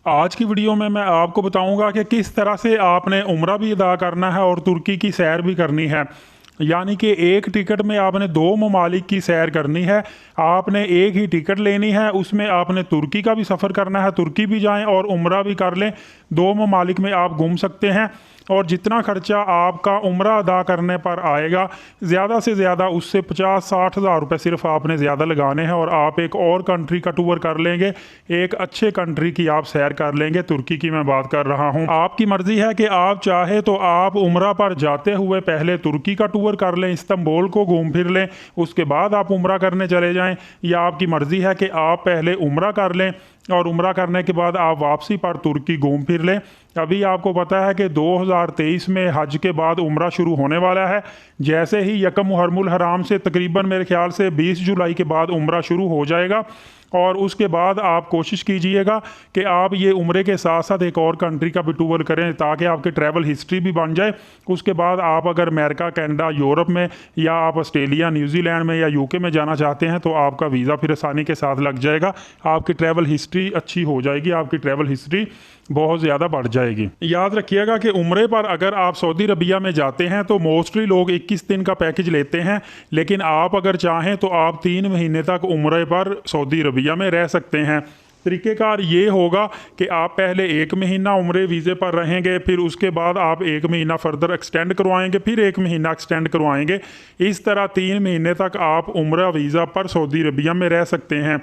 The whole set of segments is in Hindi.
आज की वीडियो में मैं आपको बताऊंगा कि किस तरह से आपने उम्रा भी अदा करना है और तुर्की की सैर भी करनी है। यानी कि एक टिकट में आपने दो ममालिक की सैर करनी है। आपने एक ही टिकट लेनी है, उसमें आपने तुर्की का भी सफ़र करना है, तुर्की भी जाएं और उम्रा भी कर लें। दो ममालिक में आप घूम सकते हैं और जितना खर्चा आपका उम्रा अदा करने पर आएगा ज़्यादा से ज़्यादा उससे 50-60 हज़ार रुपये सिर्फ आपने ज़्यादा लगाने हैं और आप एक और कंट्री का टूर कर लेंगे। एक अच्छे कंट्री की आप सैर कर लेंगे। तुर्की की मैं बात कर रहा हूँ। आपकी मर्ज़ी है कि आप चाहे तो आप उम्रा पर जाते हुए पहले तुर्की का टूर कर लें, इस्तांबुल को घूम फिर लें, उसके बाद आप उम्रा करने चले जाएं, या आपकी मर्ज़ी है कि आप पहले उम्रा कर लें और उम्रा करने के बाद आप वापसी पर तुर्की घूम फिर लें। अभी आपको पता है कि 2023 में हज के बाद उम्रा शुरू होने वाला है। जैसे ही यकम मुहर्रमुल हराम से तकरीबन मेरे ख्याल से 20 जुलाई के बाद उम्रा शुरू हो जाएगा और उसके बाद आप कोशिश कीजिएगा कि आप ये उम्रे के साथ साथ एक और कंट्री का भी टूर करें ताकि आपकी ट्रैवल हिस्ट्री भी बन जाए। उसके बाद आप अगर अमेरिका, कनाडा, यूरोप में या आप ऑस्ट्रेलिया, न्यूजीलैंड में या यूके में जाना चाहते हैं तो आपका वीज़ा फिर आसानी के साथ लग जाएगा। आपकी ट्रैवल हिस्ट्री अच्छी हो जाएगी, आपकी ट्रैवल हिस्ट्री बहुत ज़्यादा बढ़ जाएगी। याद रखिएगा कि उम्रे पर अगर आप सऊदी अरबिया में जाते हैं तो मोस्टली लोग 21 दिन का पैकेज लेते हैं, लेकिन आप अगर चाहें तो आप 3 महीने तक उम्रे पर सऊदी अरबिया में रह सकते हैं। तरीक़ेकार ये होगा कि आप पहले 1 महीना उम्रे वीज़े पर रहेंगे, फिर उसके बाद आप 1 महीना फर्दर एक्सटेंड करवाएंगे, फिर 1 महीना एक्सटेंड करवाएंगे। इस तरह 3 महीने तक आप उम्रा वीज़ा पर सऊदी अरबिया में रह सकते हैं।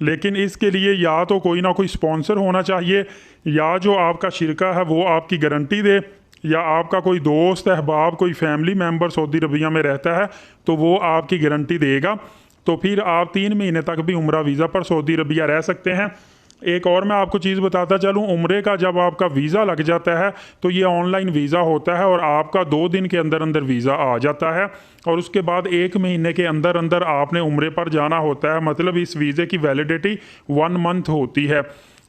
लेकिन इसके लिए या तो कोई ना कोई स्पॉन्सर होना चाहिए, या जो आपका शिरका है वो आपकी गारंटी दे, या आपका कोई दोस्त अहबाब, कोई फैमिली मेम्बर सऊदी अरबिया में रहता है तो वो आपकी गारंटी देगा। तो फिर आप 3 महीने तक भी उम्रा वीज़ा पर सऊदी अरबिया रह सकते हैं। एक और मैं आपको चीज़ बताता चलूँ, उम्रे का जब आपका वीज़ा लग जाता है तो ये ऑनलाइन वीज़ा होता है और आपका 2 दिन के अंदर अंदर वीज़ा आ जाता है और उसके बाद 1 महीने के अंदर अंदर आपने उम्रे पर जाना होता है। मतलब इस वीज़े की वैलिडिटी 1 मंथ होती है।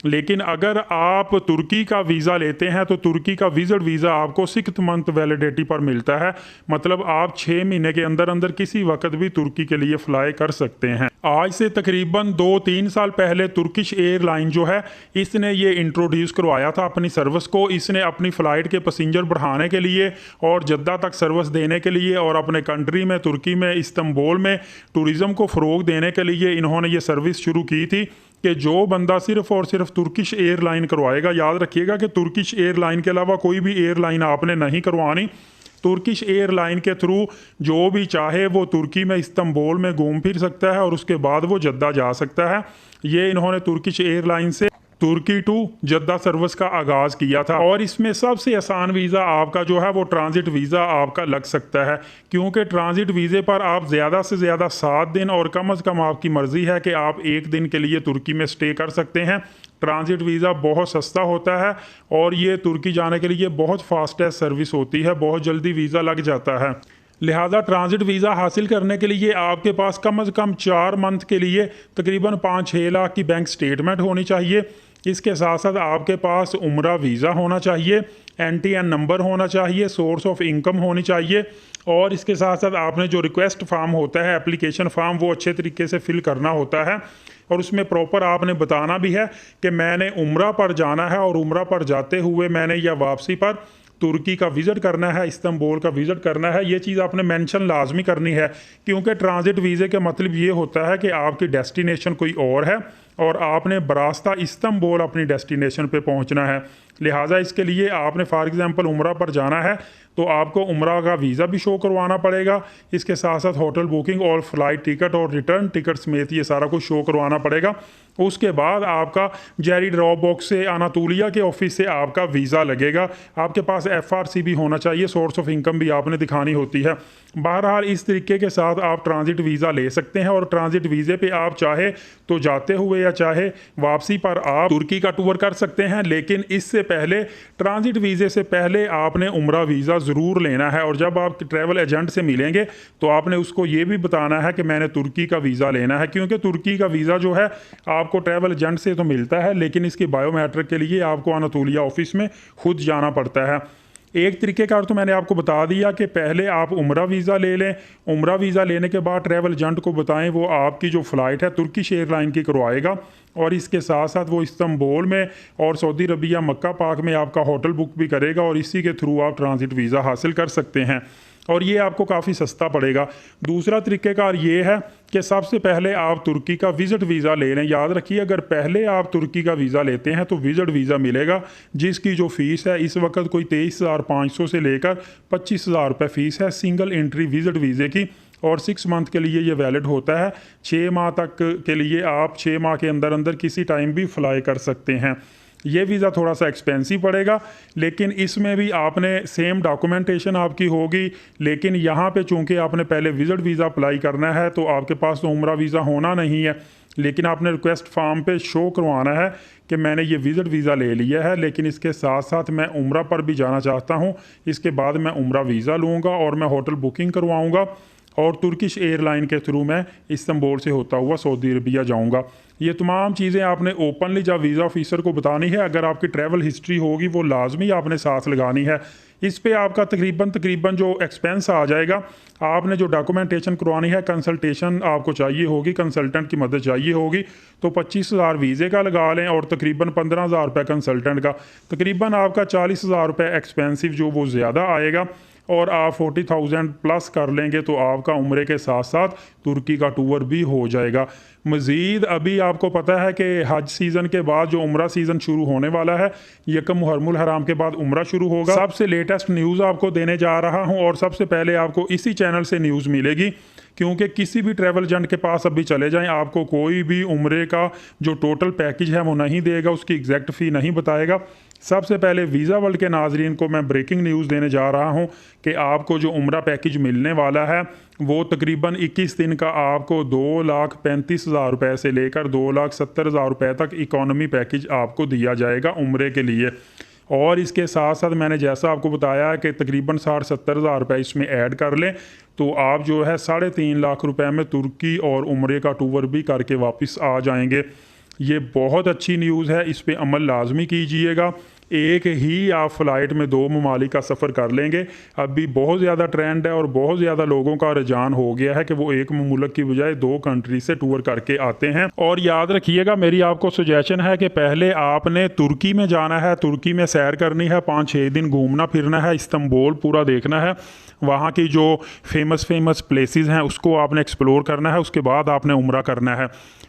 लेकिन अगर आप तुर्की का वीज़ा लेते हैं तो तुर्की का विजिट वीज़ा आपको 6 मंथ वैलिडिटी पर मिलता है। मतलब आप 6 महीने के अंदर अंदर किसी वक्त भी तुर्की के लिए फ़्लाई कर सकते हैं। आज से तकरीबन 2-3 साल पहले तुर्किश एयरलाइन जो है इसने ये इंट्रोड्यूस करवाया था अपनी सर्विस को। इसने अपनी फ़्लाइट के पैसेंजर बढ़ाने के लिए और जद्दा तक सर्विस देने के लिए और अपने कंट्री में तुर्की में इस्तांबुल में टूरिज़म को फ़रोग देने के लिए इन्होंने ये सर्विस शुरू की थी कि जो बंदा सिर्फ़ और सिर्फ तुर्किश एयरलाइन करवाएगा, याद रखिएगा कि तुर्किश एयरलाइन के अलावा कोई भी एयरलाइन आपने नहीं करवानी। तुर्किश एयरलाइन के थ्रू जो भी चाहे वो तुर्की में इस्तांबुल में घूम फिर सकता है और उसके बाद वो जद्दा जा सकता है। ये इन्होंने तुर्किश एयरलाइन से तुर्की टू जद्दा सर्विस का आगाज़ किया था और इसमें सबसे आसान वीज़ा आपका जो है वो ट्रांजिट वीज़ा आपका लग सकता है, क्योंकि ट्रांजिट वीज़े पर आप ज़्यादा से ज़्यादा 7 दिन और कम से कम आपकी मर्ज़ी है कि आप 1 दिन के लिए तुर्की में स्टे कर सकते हैं। ट्रांजिट वीज़ा बहुत सस्ता होता है और ये तुर्की जाने के लिए बहुत फास्टेस्ट सर्विस होती है, बहुत जल्दी वीज़ा लग जाता है। लिहाजा ट्रांजिट वीज़ा हासिल करने के लिए आपके पास कम से कम 4 मंथ के लिए तकरीबन 5-6 लाख की बैंक स्टेटमेंट होनी चाहिए। इसके साथ साथ आपके पास उम्रा वीज़ा होना चाहिए, NTN नंबर होना चाहिए, सोर्स ऑफ इनकम होनी चाहिए और इसके साथ साथ आपने जो रिक्वेस्ट फार्म होता है, एप्लीकेशन फार्म, वो अच्छे तरीके से फिल करना होता है और उसमें प्रॉपर आपने बताना भी है कि मैंने उम्रा पर जाना है और उम्रा पर जाते हुए मैंने या वापसी पर तुर्की का विज़िट करना है, इस्तांबुल का विज़िट करना है। ये चीज़ आपने मेंशन लाजमी करनी है, क्योंकि ट्रांजिट वीज़े का मतलब ये होता है कि आपकी डेस्टिनेशन कोई और है और आपने बरास्ता इस्तांबुल अपनी डेस्टिनेशन पे पहुंचना है। लिहाजा इसके लिए आपने फॉर एग्ज़ाम्पल उम्रा पर जाना है तो आपको उम्रा का वीज़ा भी शो करवाना पड़ेगा। इसके साथ साथ होटल बुकिंग और फ़्लाइट टिकट और रिटर्न टिकट समेत ये सारा कुछ शो करवाना पड़ेगा। उसके बाद आपका जेरी ड्रॉप बॉक्स से अनातोलिया के ऑफिस से आपका वीज़ा लगेगा। आपके पास FRC भी होना चाहिए, सोर्स ऑफ इनकम भी आपने दिखानी होती है। बहरहाल इस तरीके के साथ आप ट्रांजिट वीज़ा ले सकते हैं और ट्रांजिट वीज़े पे आप चाहे तो जाते हुए या चाहे वापसी पर आप तुर्की का टूर कर सकते हैं। लेकिन इससे पहले ट्रांजिट वीज़े से पहले आपने उम्रा वीज़ा ज़रूर लेना है और जब आप ट्रैवल एजेंट से मिलेंगे तो आपने उसको ये भी बताना है कि मैंने तुर्की का वीज़ा लेना है, क्योंकि तुर्की का वीज़ा जो है आपको ट्रैवल एजेंट से तो मिलता है लेकिन इसकी बायोमेट्रिक के लिए आपको अनातोलिया ऑफिस में खुद जाना पड़ता है। एक तरीक़ेकार तो मैंने आपको बता दिया कि पहले आप उम्रा वीज़ा ले लें, उम्रा वीज़ा लेने के बाद ट्रैवल एजेंट को बताएं, वो आपकी जो फ़्लाइट है तुर्किश एयरलाइन की करवाएगा, और इसके साथ साथ वो इस्तांबुल में और सऊदी अरबिया मक्का पाक में आपका होटल बुक भी करेगा, और इसी के थ्रू आप ट्रांजिट वीज़ा हासिल कर सकते हैं, और ये आपको काफ़ी सस्ता पड़ेगा। दूसरा तरीक़ेकार ये है कि सबसे पहले आप तुर्की का विज़िट वीज़ा ले लें। याद रखिए, अगर पहले आप तुर्की का वीज़ा लेते हैं तो विज़िट वीज़ा मिलेगा, जिसकी जो फ़ीस है इस वक्त कोई 23,500 से लेकर 25,000 रुपये फ़ीस है सिंगल एंट्री विज़िट वीज़े की, और 6 मंथ के लिए ये वैलिड होता है। 6 माह तक के लिए आप 6 माह के अंदर अंदर किसी टाइम भी फ्लाई कर सकते हैं। ये वीज़ा थोड़ा सा एक्सपेंसिव पड़ेगा, लेकिन इसमें भी आपने सेम डॉक्यूमेंटेशन आपकी होगी, लेकिन यहाँ पे चूँकि आपने पहले विज़िट वीज़ा अप्लाई करना है तो आपके पास तो उम्रा वीज़ा होना नहीं है, लेकिन आपने रिक्वेस्ट फॉर्म पे शो करवाना है कि मैंने ये विज़िट वीज़ा ले लिया है, लेकिन इसके साथ साथ मैं उम्रा पर भी जाना चाहता हूँ। इसके बाद मैं उम्रा वीज़ा लूँगा और मैं होटल बुकिंग करवाऊँगा, और तुर्किश एयरलाइन के थ्रू मैं इस्तांबुल से होता हुआ सऊदी अरबिया जाऊंगा। ये तमाम चीज़ें आपने ओपनली जब वीज़ा ऑफिसर को बतानी है। अगर आपकी ट्रैवल हिस्ट्री होगी वो लाजमी आपने साथ लगानी है। इस पे आपका तकरीबन जो एक्सपेंस आ जाएगा, आपने जो डॉक्यूमेंटेशन करवानी है, कंसल्टेशन आपको चाहिए होगी, कंसल्टेंट की मदद चाहिए होगी, तो 25,000 वीज़े का लगा लें और तकरीबन 15,000 रुपये कंसल्टेंट का, तकरीबन आपका 40,000 रुपये एक्सपेंसिव जो वो ज़्यादा आएगा, और आप 40,000 प्लस कर लेंगे तो आपका उम्रे के साथ साथ तुर्की का टूर भी हो जाएगा। मज़ीद अभी आपको पता है कि हज सीज़न के बाद जो उम्रा सीज़न शुरू होने वाला है, यकम मुहर्रमुल हराम के बाद उम्रा शुरू होगा। सबसे लेटेस्ट न्यूज़ आपको देने जा रहा हूं, और सबसे पहले आपको इसी चैनल से न्यूज़ मिलेगी, क्योंकि किसी भी ट्रैवल एजेंट के पास अभी चले जाएं, आपको कोई भी उम्रे का जो टोटल पैकेज है वो नहीं देगा, उसकी एग्जैक्ट फ़ी नहीं बताएगा। सबसे पहले वीज़ा वर्ल्ड के नाजरीन को मैं ब्रेकिंग न्यूज़ देने जा रहा हूं कि आपको जो उम्रा पैकेज मिलने वाला है वो तकरीबन 21 दिन का आपको 2,35,000 रुपये से लेकर 2,70,000 रुपये तक इकॉनमी पैकेज आपको दिया जाएगा उम्रे के लिए। और इसके साथ साथ मैंने जैसा आपको बताया कि तकरीबन 60-70 हज़ार रुपये इसमें ऐड कर लें तो आप जो है 3.5 लाख रुपए में तुर्की और उम्रे का टूर भी करके वापस आ जाएंगे। ये बहुत अच्छी न्यूज़ है, इस पे अमल लाजमी कीजिएगा। एक ही आप फ़्लाइट में 2 ममालिक का सफ़र कर लेंगे। अभी बहुत ज़्यादा ट्रेंड है और बहुत ज़्यादा लोगों का रुझान हो गया है कि वो एक मुल्क की बजाय 2 कंट्री से टूर करके आते हैं। और याद रखिएगा, मेरी आपको सजेशन है कि पहले आपने तुर्की में जाना है, तुर्की में सैर करनी है, 5-6 दिन घूमना फिरना है, इस्तांबुल पूरा देखना है, वहाँ की जो फेमस प्लेसेस हैं उसको आपने एक्सप्लोर करना है, उसके बाद आपने उम्रा करना है।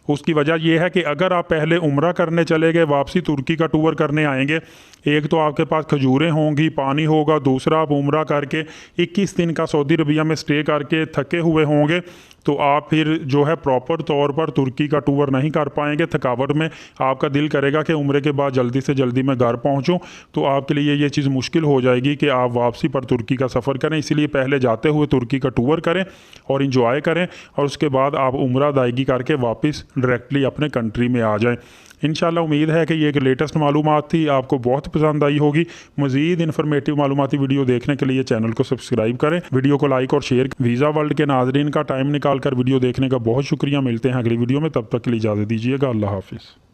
उसकी वजह यह है कि अगर आप पहले उम्रा करने चले गए, वापसी तुर्की का टूर करने आएंगे, एक तो आपके पास खजूरें होंगी, पानी होगा, दूसरा आप उम्रा करके 21 दिन का सऊदी अरबिया में स्टे करके थके हुए होंगे, तो आप फिर जो है प्रॉपर तौर पर तुर्की का टूर नहीं कर पाएंगे। थकावट में आपका दिल करेगा कि उम्रे के बाद जल्दी से जल्दी मैं घर पहुंचूं, तो आपके लिए ये चीज़ मुश्किल हो जाएगी कि आप वापसी पर तुर्की का सफ़र करें। इसीलिए पहले जाते हुए तुर्की का टूर करें और इंजॉय करें, और उसके बाद आप उम्रा अदायगी करके वापस डायरेक्टली अपने कंट्री में आ जाएं। इंशाल्लाह उम्मीद है कि ये एक लेटेस्ट मालूमात थी, आपको बहुत पसंद आई होगी। मज़ीद इन्फॉर्मेटिव मालूमाती वीडियो देखने के लिए चैनल को सब्सक्राइब करें, वीडियो को लाइक और शेयर। वीज़ा वर्ल्ड के नाजरीन का टाइम निकाल कर वीडियो देखने का बहुत शुक्रिया। मिलते हैं अगली वीडियो में, तब तक के लिए इजाज़त दीजिएगा। अल्लाह हाफिज़।